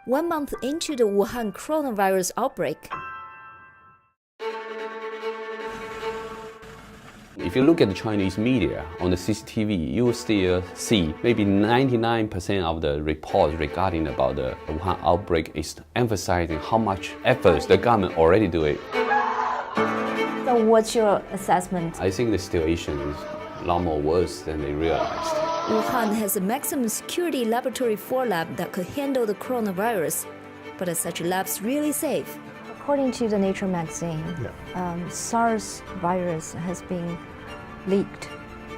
1 month into the Wuhan coronavirus outbreak. If you look at the Chinese media on the CCTV, you will still see maybe 99% of the reports regarding about the Wuhan outbreak is emphasizing how much efforts the government already doing. So what's your assessment? I think the situation is a lot more worse than they realized. Wuhan has a maximum security laboratory 4 lab that could handle the coronavirus. But are such labs really safe? According to the Nature magazine, SARS virus has been leaked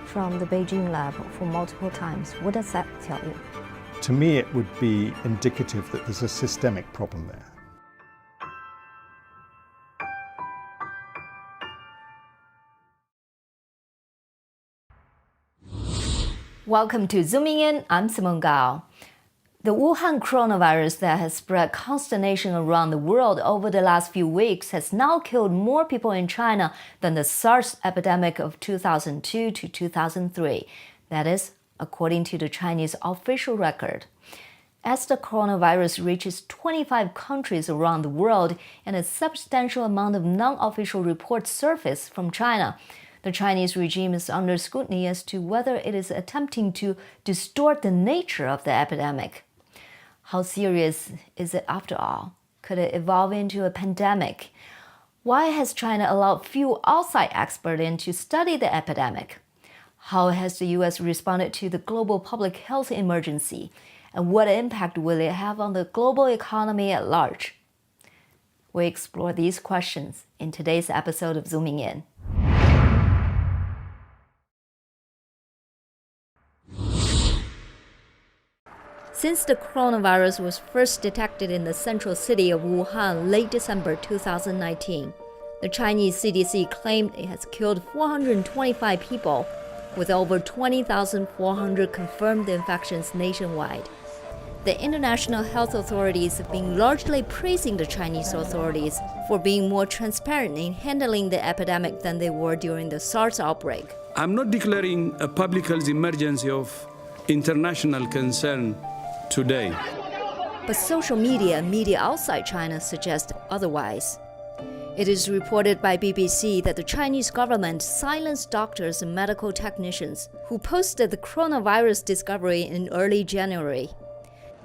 from the Beijing lab for multiple times. What does that tell you? To me, it would be indicative that there's a systemic problem there. Welcome to Zooming In. I'm Simone Gao. The Wuhan coronavirus that has spread consternation around the world over the last few weeks has now killed more people in China than the SARS epidemic of 2002 to 2003. That is, according to the Chinese official record. As the coronavirus reaches 25 countries around the world and a substantial amount of non-official reports surface from China, the Chinese regime is under scrutiny as to whether it is attempting to distort the nature of the epidemic. How serious is it after all? Could it evolve into a pandemic? Why has China allowed few outside experts in to study the epidemic? How has the U.S. responded to the global public health emergency? And what impact will it have on the global economy at large? We explore these questions in today's episode of Zooming In. Since the coronavirus was first detected in the central city of Wuhan late December 2019, the Chinese CDC claimed it has killed 425 people, with over 20,400 confirmed infections nationwide. The international health authorities have been largely praising the Chinese authorities for being more transparent in handling the epidemic than they were during the SARS outbreak. I'm not declaring a public health emergency of international concern today. But social media and media outside China suggest otherwise. It is reported by BBC that the Chinese government silenced doctors and medical technicians who posted the coronavirus discovery in early January.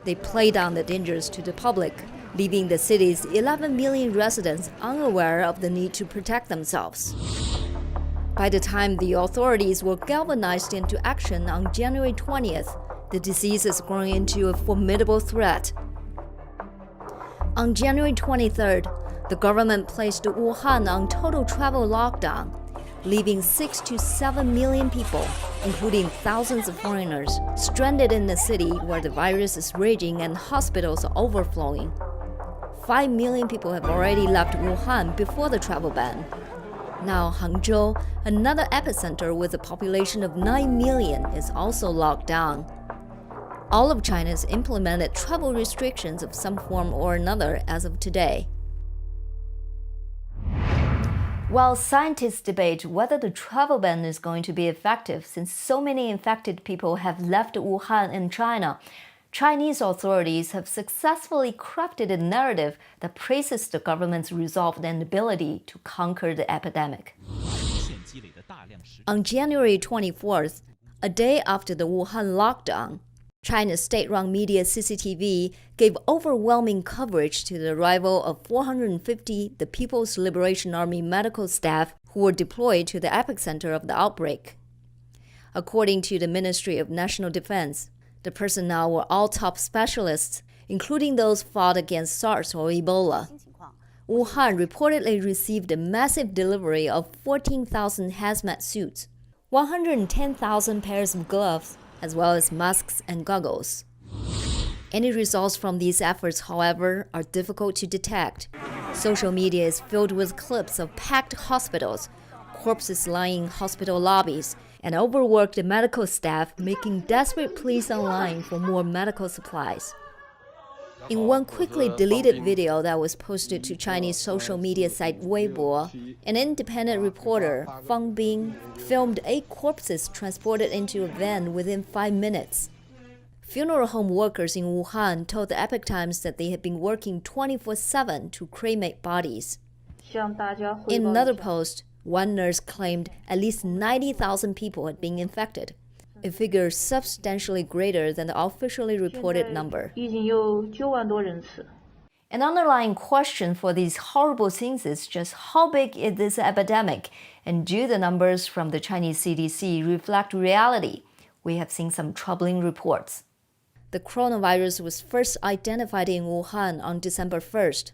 They played down the dangers to the public, leaving the city's 11 million residents unaware of the need to protect themselves. By the time the authorities were galvanized into action on January 20th, the disease has grown into a formidable threat. On January 23rd, the government placed Wuhan on total travel lockdown, leaving 6 to 7 million people, including thousands of foreigners, stranded in the city where the virus is raging and hospitals are overflowing. 5 million people have already left Wuhan before the travel ban. Now Hangzhou, another epicenter with a population of 9 million, is also locked down. All of China has implemented travel restrictions of some form or another as of today. While scientists debate whether the travel ban is going to be effective since so many infected people have left Wuhan and China, Chinese authorities have successfully crafted a narrative that praises the government's resolve and ability to conquer the epidemic. On January 24th, a day after the Wuhan lockdown, China's state-run media CCTV gave overwhelming coverage to the arrival of 450 the People's Liberation Army medical staff who were deployed to the epicenter of the outbreak. According to the Ministry of National Defense, the personnel were all top specialists, including those fought against SARS or Ebola. Wuhan reportedly received a massive delivery of 14,000 hazmat suits, 110,000 pairs of gloves, as well as masks and goggles. Any results from these efforts, however, are difficult to detect. Social media is filled with clips of packed hospitals, corpses lying in hospital lobbies, and overworked medical staff making desperate pleas online for more medical supplies. In one quickly deleted video that was posted to Chinese social media site Weibo, an independent reporter, Fang Bing, filmed 8 corpses transported into a van within 5 minutes. Funeral home workers in Wuhan told the Epoch Times that they had been working 24/7 to cremate bodies. In another post, one nurse claimed at least 90,000 people had been infected, a figure substantially greater than the officially reported number. An underlying question for these horrible things is just how big is this epidemic, and do the numbers from the Chinese CDC reflect reality? We have seen some troubling reports. The coronavirus was first identified in Wuhan on December 1st.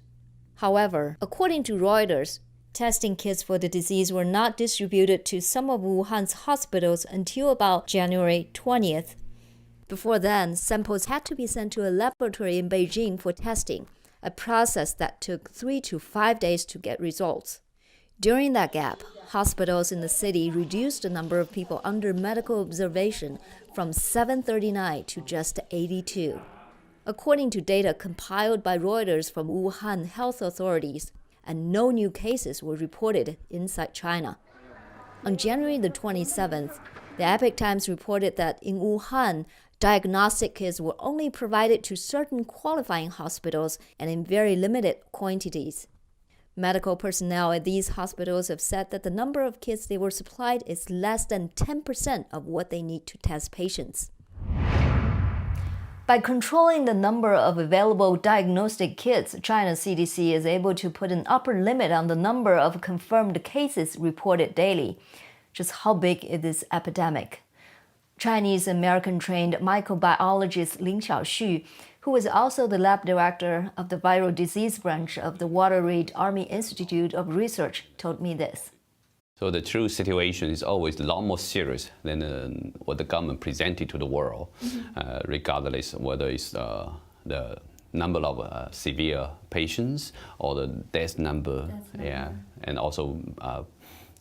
However, according to Reuters, testing kits for the disease were not distributed to some of Wuhan's hospitals until about January 20th. Before then, samples had to be sent to a laboratory in Beijing for testing, a process that took 3 to 5 days to get results. During that gap, hospitals in the city reduced the number of people under medical observation from 739 to just 82. According to data compiled by Reuters from Wuhan health authorities, and no new cases were reported inside China. On January the 27th, the Epoch Times reported that in Wuhan, diagnostic kits were only provided to certain qualifying hospitals and in very limited quantities. Medical personnel at these hospitals have said that the number of kits they were supplied is less than 10% of what they need to test patients. By controlling the number of available diagnostic kits, China's CDC is able to put an upper limit on the number of confirmed cases reported daily. Just how big is this epidemic? Chinese-American-trained microbiologist Lin Xiaoxu, who is also the lab director of the viral disease branch of the Walter Reed Army Institute of Research, told me this. So the true situation is always a lot more serious than what the government presented to the world, regardless whether it's the number of severe patients or the death number, and also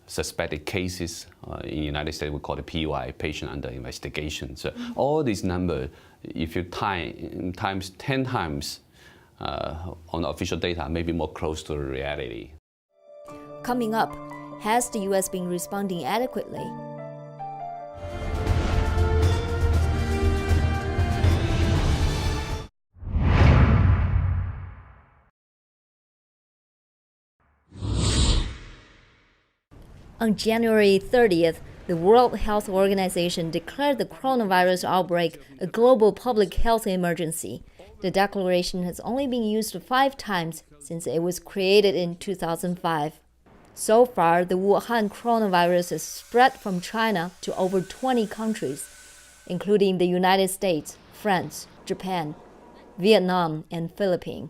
suspected cases. In the United States, we call it PUI, patient under investigation. So all these numbers, if you times 10 times on the official data, maybe more close to reality. Coming up, has the U.S. been responding adequately? On January 30th, the World Health Organization declared the coronavirus outbreak a global public health emergency. The declaration has only been used 5 times since it was created in 2005. So far, the Wuhan coronavirus has spread from China to over 20 countries, including the United States, France, Japan, Vietnam, and Philippines.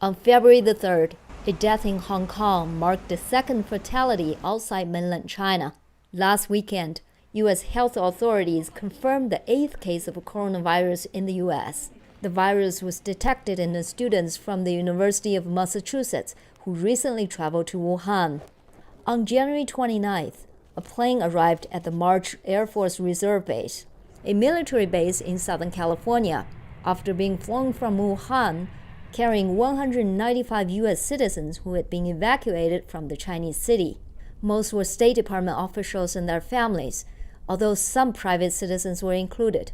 On February the 3rd, a death in Hong Kong marked the second fatality outside mainland China. Last weekend, U.S. health authorities confirmed the 8th case of coronavirus in the U.S. The virus was detected in the students from the University of Massachusetts who recently traveled to Wuhan. On January 29th, a plane arrived at the March Air Force Reserve Base, a military base in Southern California, after being flown from Wuhan, carrying 195 U.S. citizens who had been evacuated from the Chinese city. Most were State Department officials and their families, although some private citizens were included.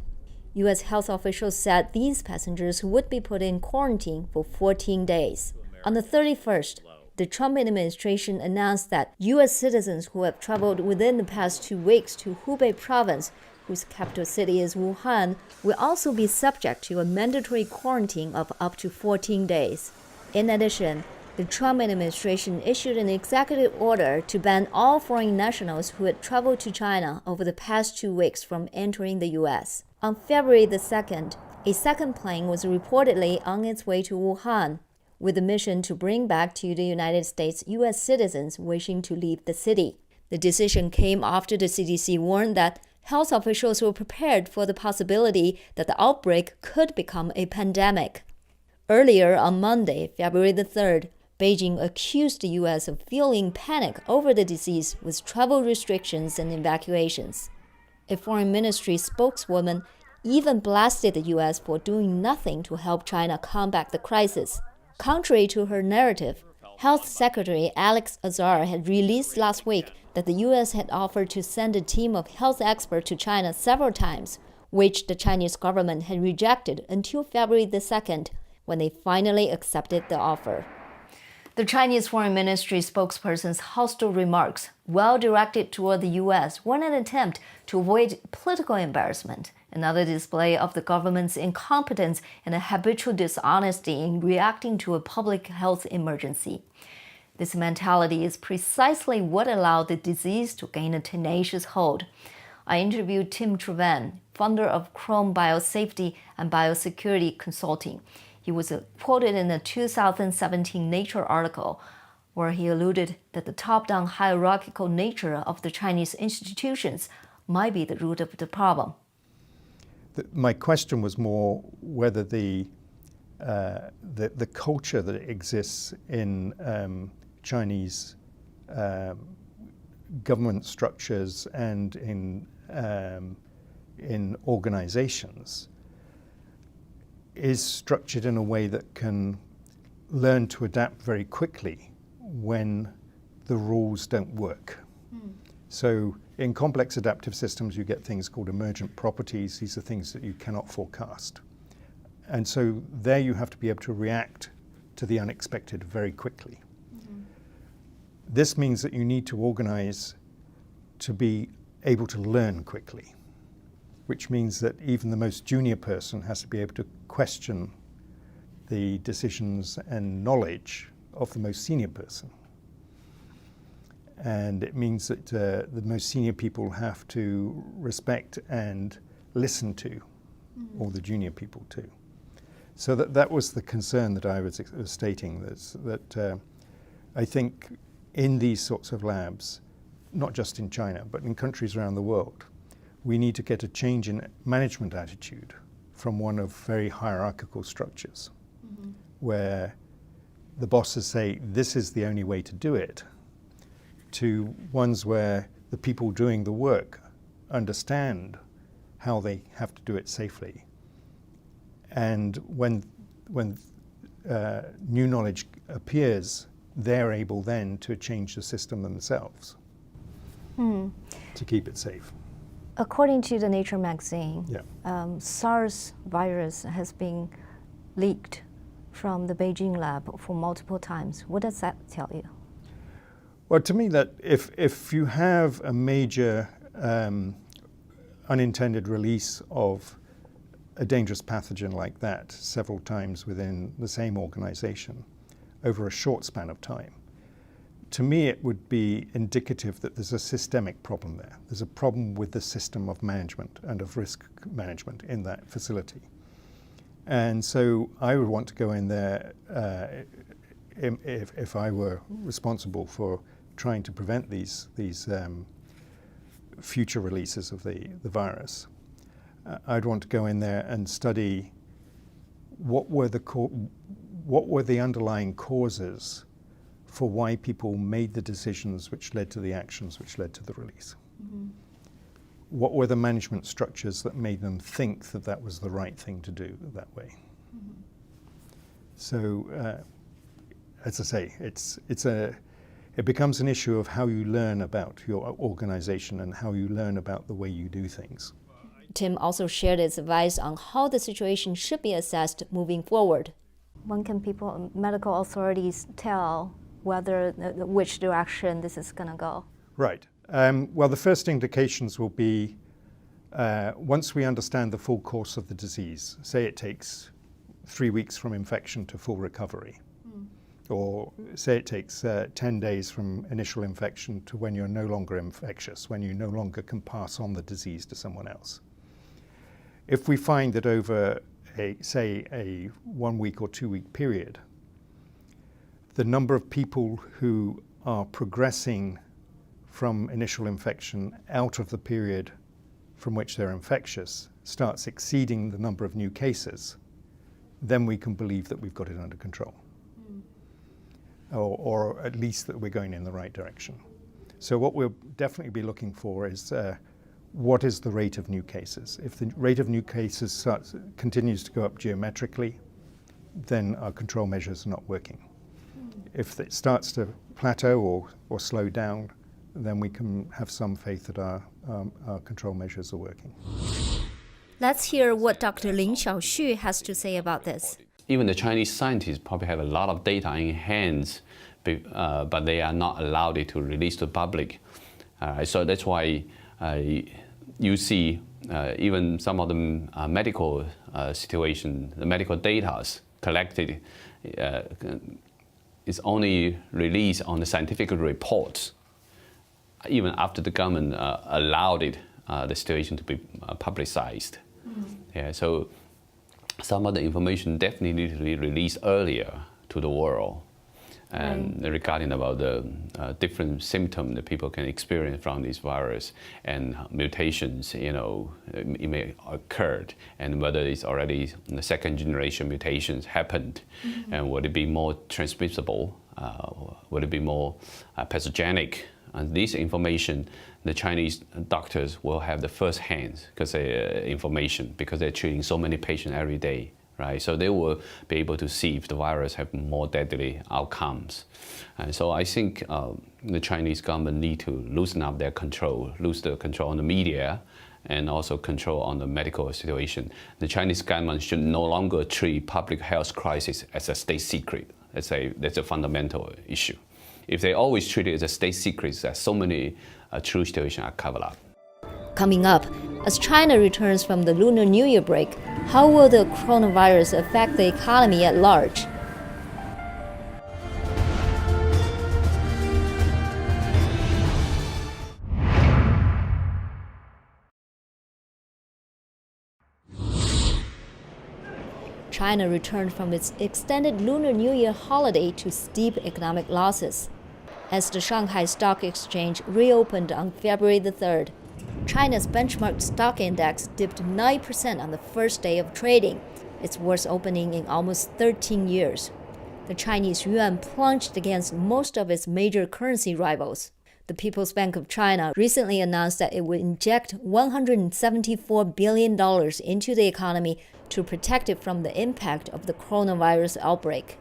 U.S. health officials said these passengers would be put in quarantine for 14 days. On the 31st, the Trump administration announced that U.S. citizens who have traveled within the past 2 weeks to Hubei province, whose capital city is Wuhan, will also be subject to a mandatory quarantine of up to 14 days. In addition, the Trump administration issued an executive order to ban all foreign nationals who had traveled to China over the past 2 weeks from entering the U.S. On February the 2nd, a second plane was reportedly on its way to Wuhan, with a mission to bring back to the United States U.S. citizens wishing to leave the city. The decision came after the CDC warned that health officials were prepared for the possibility that the outbreak could become a pandemic. Earlier on Monday, February the 3rd, Beijing accused the U.S. of fueling panic over the disease with travel restrictions and evacuations. A foreign ministry spokeswoman even blasted the U.S. for doing nothing to help China combat the crisis. Contrary to her narrative, Health Secretary Alex Azar had released last week that the U.S. had offered to send a team of health experts to China several times, which the Chinese government had rejected until February the 2nd, when they finally accepted the offer. The Chinese Foreign Ministry spokesperson's hostile remarks, well directed toward the U.S., were an attempt to avoid political embarrassment, another display of the government's incompetence and a habitual dishonesty in reacting to a public health emergency. This mentality is precisely what allowed the disease to gain a tenacious hold. I interviewed Tim Trevan, founder of Chrome Biosafety and Biosecurity Consulting. He was quoted in a 2017 Nature article where he alluded that the top-down hierarchical nature of the Chinese institutions might be the root of the problem. My question was more whether the culture that exists in Chinese government structures and in organizations is structured in a way that can learn to adapt very quickly when the rules don't work. So in complex adaptive systems, you get things called emergent properties. These are things that you cannot forecast. And so there you have to be able to react to the unexpected very quickly. This means that you need to organize to be able to learn quickly, which means that even the most junior person has to be able to question the decisions and knowledge of the most senior person. And it means that the most senior people have to respect and listen to all the junior people too. So that was the concern that I was stating, that I think in these sorts of labs, not just in China, but in countries around the world, we need to get a change in management attitude from one of very hierarchical structures, where the bosses say, this is the only way to do it, to ones where the people doing the work understand how they have to do it safely. And when new knowledge appears, they're able then to change the system themselves to keep it safe. According to the Nature magazine, Yeah. SARS virus has been leaked from the Beijing lab for multiple times. What does that tell you? Well, to me, that if you have a major unintended release of a dangerous pathogen like that several times within the same organization over a short span of time, to me it would be indicative that there's a systemic problem there. There's a problem with the system of management and of risk management in that facility. And so I would want to go in there if I were responsible for trying to prevent these future releases of the virus. I'd want to go in there and study what were the underlying causes for why people made the decisions which led to the actions which led to the release. What were the management structures that made them think that that was the right thing to do that way? So, as I say, it becomes an issue of how you learn about your organization and how you learn about the way you do things. Tim also shared his advice on how the situation should be assessed moving forward. When can medical authorities tell whether which direction this is going to go? Right. Well, the first indications will be once we understand the full course of the disease. Say it takes 3 weeks from infection to full recovery. Or say it takes 10 days from initial infection to when you're no longer infectious, when you no longer can pass on the disease to someone else. If we find that over a 1 week or 2 week period, the number of people who are progressing from initial infection out of the period from which they're infectious starts exceeding the number of new cases, then we can believe that we've got it under control. Or at least that we're going in the right direction. So what we'll definitely be looking for is what is the rate of new cases? If the rate of new cases continues to go up geometrically, then our control measures are not working. If it starts to plateau or slow down, then we can have some faith that our control measures are working. Let's hear what Dr. Lin Xiaoxu has to say about this. Even the Chinese scientists probably have a lot of data in hands, but they are not allowed it to release to the public. So that's why you see even some of the medical situation, the medical data collected is only released on the scientific reports, even after the government allowed it, the situation to be publicized. Yeah, so some of the information definitely needs to be released earlier to the world, and regarding about the different symptoms that people can experience from this virus and mutations, it may occur, and whether it's already the second generation mutations happened, and would it be more transmissible, would it be more pathogenic? And this information, the Chinese doctors will have the first hand information because they're treating so many patients every day, right? So they will be able to see if the virus have more deadly outcomes. And so I think the Chinese government need to loosen up their control, lose the control on the media, and also control on the medical situation. The Chinese government should no longer treat public health crisis as a state secret. That's a fundamental issue. If they always treat it as a state secret, that so many true situations are covered up. Coming up, as China returns from the Lunar New Year break, how will the coronavirus affect the economy at large? China returned from its extended Lunar New Year holiday to steep economic losses. As the Shanghai Stock Exchange reopened on February the 3rd, China's benchmark stock index dipped 9% on the first day of trading, its worst opening in almost 13 years. The Chinese yuan plunged against most of its major currency rivals. The People's Bank of China recently announced that it would inject $174 billion into the economy to protect it from the impact of the coronavirus outbreak.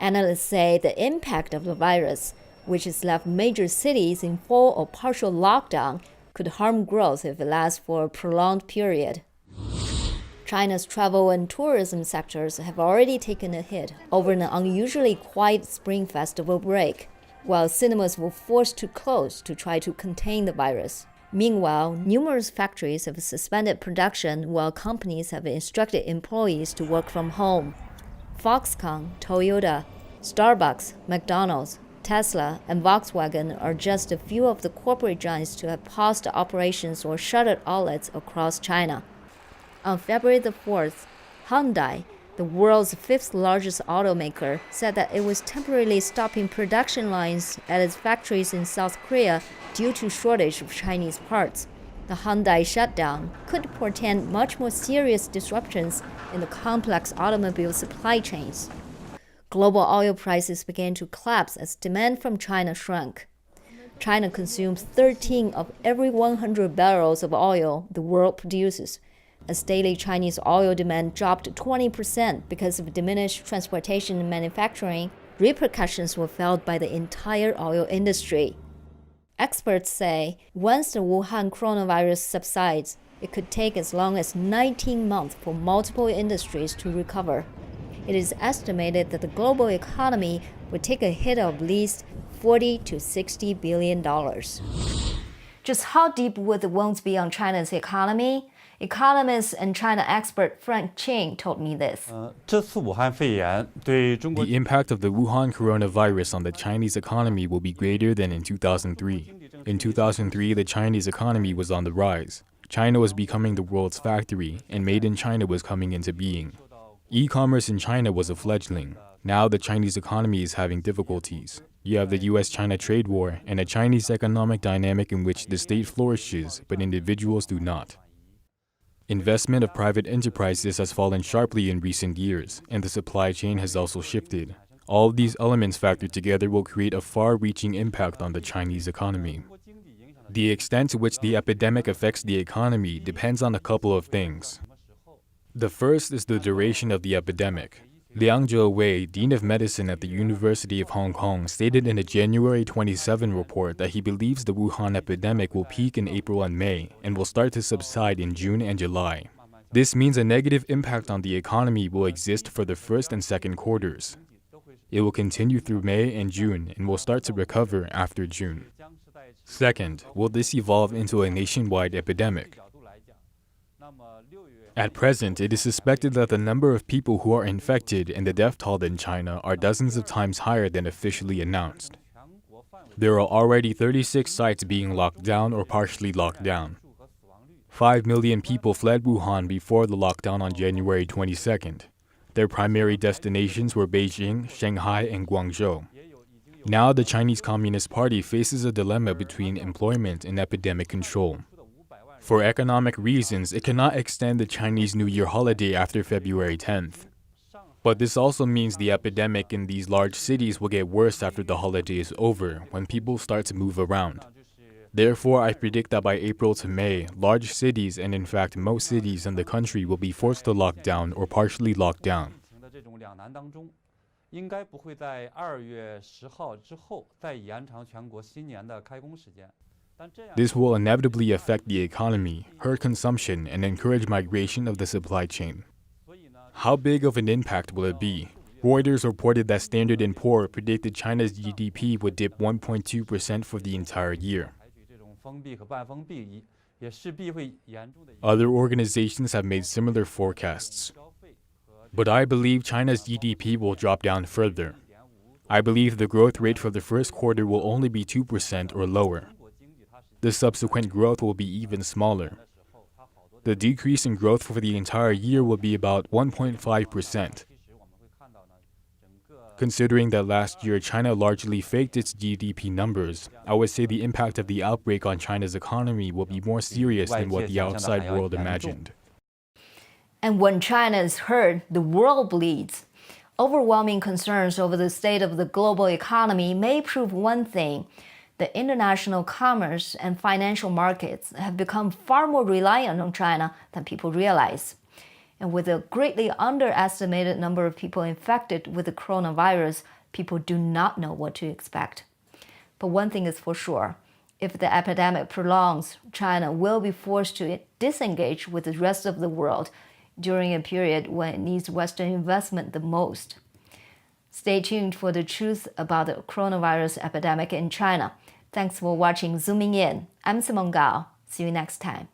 Analysts say the impact of the virus, which has left major cities in full or partial lockdown, could harm growth if it lasts for a prolonged period. China's travel and tourism sectors have already taken a hit over an unusually quiet Spring Festival break, while cinemas were forced to close to try to contain the virus. Meanwhile, numerous factories have suspended production while companies have instructed employees to work from home. Foxconn, Toyota, Starbucks, McDonald's, Tesla, and Volkswagen are just a few of the corporate giants to have paused operations or shuttered outlets across China. On February the 4th, Hyundai, the world's fifth largest automaker, said that it was temporarily stopping production lines at its factories in South Korea due to shortage of Chinese parts. The Hyundai shutdown could portend much more serious disruptions in the complex automobile supply chains. Global oil prices began to collapse as demand from China shrunk. China consumes 13 of every 100 barrels of oil the world produces. As daily Chinese oil demand dropped 20% because of diminished transportation and manufacturing, repercussions were felt by the entire oil industry. Experts say once the Wuhan coronavirus subsides, it could take as long as 19 months for multiple industries to recover. It is estimated that the global economy would take a hit of at least $40 to $60 billion. Just how deep would the wounds be on China's economy? Economist and China expert Frank Ching told me this. The impact of the Wuhan coronavirus on the Chinese economy will be greater than in 2003. In 2003, the Chinese economy was on the rise. China was becoming the world's factory, and Made in China was coming into being. E-commerce in China was a fledgling. Now the Chinese economy is having difficulties. You have the US-China trade war and a Chinese economic dynamic in which the state flourishes, but individuals do not. Investment of private enterprises has fallen sharply in recent years, and the supply chain has also shifted. All of these elements factored together will create a far-reaching impact on the Chinese economy. The extent to which the epidemic affects the economy depends on a couple of things. The first is the duration of the epidemic. Liang Zhou, Dean of Medicine at the University of Hong Kong, stated in a January 27 report that he believes the Wuhan epidemic will peak in April and May and will start to subside in June and July. This means a negative impact on the economy will exist for the first and second quarters. It will continue through May and June and will start to recover after June. Second, will this evolve into a nationwide epidemic? At present, it is suspected that the number of people who are infected and the death toll in China are dozens of times higher than officially announced. There are already 36 sites being locked down or partially locked down. 5 million people fled Wuhan before the lockdown on January 22nd. Their primary destinations were Beijing, Shanghai, and Guangzhou. Now the Chinese Communist Party faces a dilemma between employment and epidemic control. For economic reasons, it cannot extend the Chinese New Year holiday after February 10th. But this also means the epidemic in these large cities will get worse after the holiday is over, when people start to move around. Therefore, I predict that by April to May, large cities, and in fact most cities in the country, will be forced to lock down or partially lock down. This will inevitably affect the economy, hurt consumption, and encourage migration of the supply chain. How big of an impact will it be? Reuters reported that Standard & Poor predicted China's GDP would dip 1.2% for the entire year. Other organizations have made similar forecasts. But I believe China's GDP will drop down further. I believe the growth rate for the first quarter will only be 2% or lower. The subsequent growth will be even smaller. The decrease in growth for the entire year will be about 1.5%. Considering that last year China largely faked its GDP numbers, I would say the impact of the outbreak on China's economy will be more serious than what the outside world imagined. And when China is hurt, the world bleeds. Overwhelming concerns over the state of the global economy may prove one thing. The international commerce and financial markets have become far more reliant on China than people realize. And with a greatly underestimated number of people infected with the coronavirus, people do not know what to expect. But one thing is for sure. If the epidemic prolongs, China will be forced to disengage with the rest of the world during a period when it needs Western investment the most. Stay tuned for the truth about the coronavirus epidemic in China. Thanks for watching Zooming In. I'm Simone Gao. See you next time.